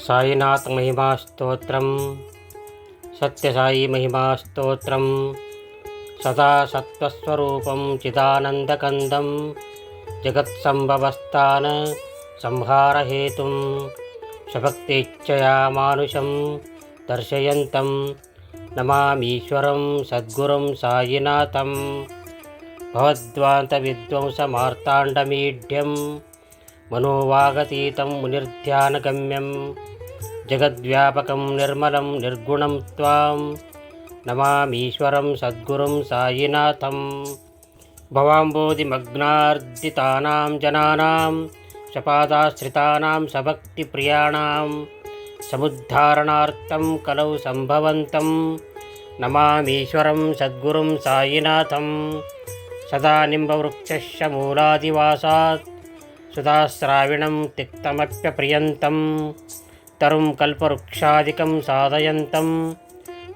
साईनाथ महिमा स्तोत्रम सत्यसाई महिमा स्तोत्रम सदा सत्वस्वरूपं चिदानंदकंदं जगत्संभवस्थान संहारहेतुं स्वभक्तिच्छया मानुषं दर्शयन्तं नमामीश्वरं सद्गुरुं साईनाथं भवद्वान्तविध्वंसमार्ताण्डमीढ्यं मनोवागतीतं मुनिर्ध्यानगम्यं जगद्व्यापकं निर्मलं निर्गुणं त्वां नमामीश्वरं सद्गुरुं साईनाथं भवाम्बोधिमग्नार्दितानां जनानां स्वपादाश्रितानां सभक्तिप्रियाणां समुद्धारणार्थं कलौ सम्भवन्तं नमामीश्वरं सद्गुरुं साईनाथं सदा निम्बवृक्षस्य मूलादिवासात् सुधाश्राविणं तिक्तमप्यप्रियन्तं तरुं कल्पवृक्षादिकं साधयन्तं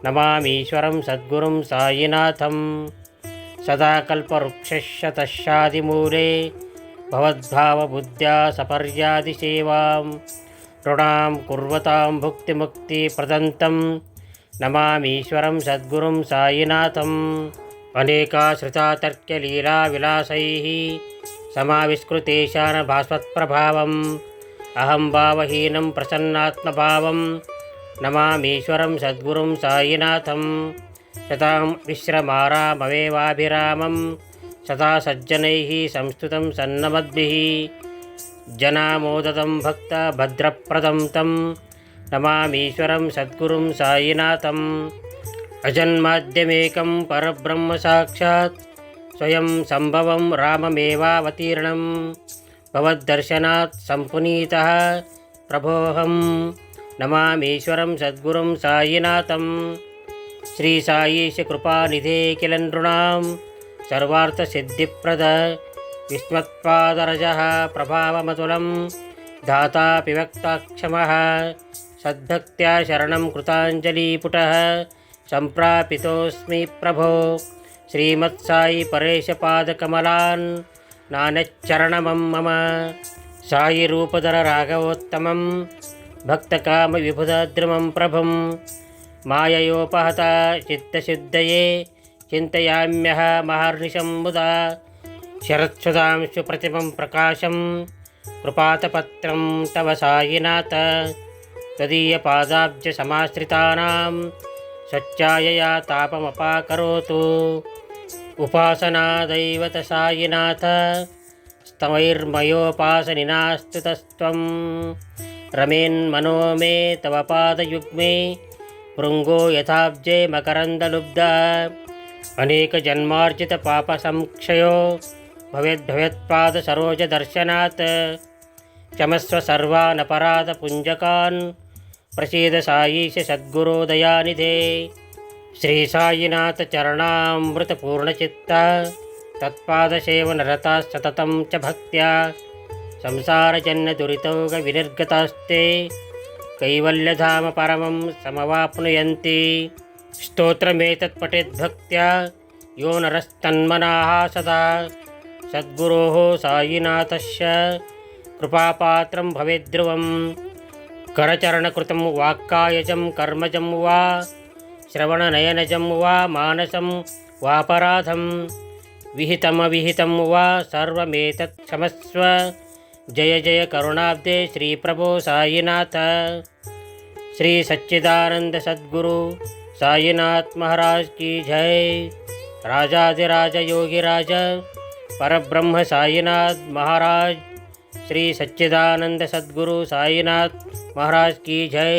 नमामीश्वरं सद्गुरुं साईनाथं सदा कल्पवृक्षस्य तस्यादिमूले भवद्भावबुद्ध्या सपर्यादिसेवां ऋणां कुर्वतां भुक्तिमुक्तिप्रदन्तं नमामीश्वरं सद्गुरुं साईनाथम् अनेकाश्रिता तर्क्यलीलाविलासैः समाविष्कृतेशान भास्वत्प्रभावम् अहं भावहीनं प्रसन्नात्मभावं नमामीश्वरं सद्गुरुं साईनाथं शतां विश्रमारामवेवाभिरामं सदा सज्जनैः संस्तुतं सन्नमद्भिः जनामोदतं भक्तभद्रप्रदं तं नमामीश्वरं सद्गुरुं साईनाथम् अजन्माद्यमेकं परब्रह्म साक्षात् स्वयं सम्भवं राममेवावतीर्णं भवद्दर्शनात् सम्पुनीतः प्रभोऽहं नमामीश्वरं सद्गुरुं साईनाथं श्रीसाईश कृपानिधे किल नृणां सर्वार्थसिद्धिप्रद विस्मत्पादरजः प्रभावमतुलं धातापि वक्ताक्षमः सद्भक्त्या शरणं कृताञ्जलिपुटः सम्प्रापितोऽस्मि प्रभो श्रीमत्साई परेशपादकमलान् नानच्चरणमं मम साई रूपधर राघवोत्तमं भक्तकामविबुधद्रुमं प्रभुं माययोपहता चित्तशुद्धये चिन्तयाम्यः महर्निशं मुदा शरत्सुधांशु प्रतिमं प्रकाशं कृपातपत्रं तव साईनाथ त्वदीयपादाब्जसमाश्रितानां सच्चायया तापमपाकरोतु उपासना दैवत साईनाथ स्तवैर्मयोपासनिनास्तुतस्त्वं रमेन्मनो मे तव पादयुग्मे भृङ्गो यथाब्जे मकरन्दलुब्धा अनेकजन्मार्जितपापसंक्षयो भवेद्भवेत्पादसरोजदर्शनात् क्षमस्व सर्वानपराधपुञ्जकान् प्रसीद साईश सद्गुरो दयानिधे श्री साईनाथ चरणामृतपूर्णचित्ता तत्पादसेवनरताः सततं च भक्त्या संसारजन्यदुरितौघविनिर्गतास्ते कैवल्यधाम परमं समवाप्नुयन्ति स्तोत्रमेतत्पठेद्भक्त्या यो नरस्तन्मनाः सदा सद्गुरोः साईनाथस्य कृपापात्रं भवेद्ध्रुवम् करचरणकृतं वाक्कायजं कर्मजं वा श्रवणनयनजं वा मानसं वापराधं विहितमविहितं वा सर्वमेतत् क्षमस्व जय जय करुणाब्दे श्रीप्रभो साईनाथ श्री सच्चिदानंद सद्गुरु साईनाथ महाराज की जय। राजाधिराज योगिराज परब्रह्म साईनाथ महाराज श्री सच्चिदानंद सद्गुरु साईनाथ महाराज की जय।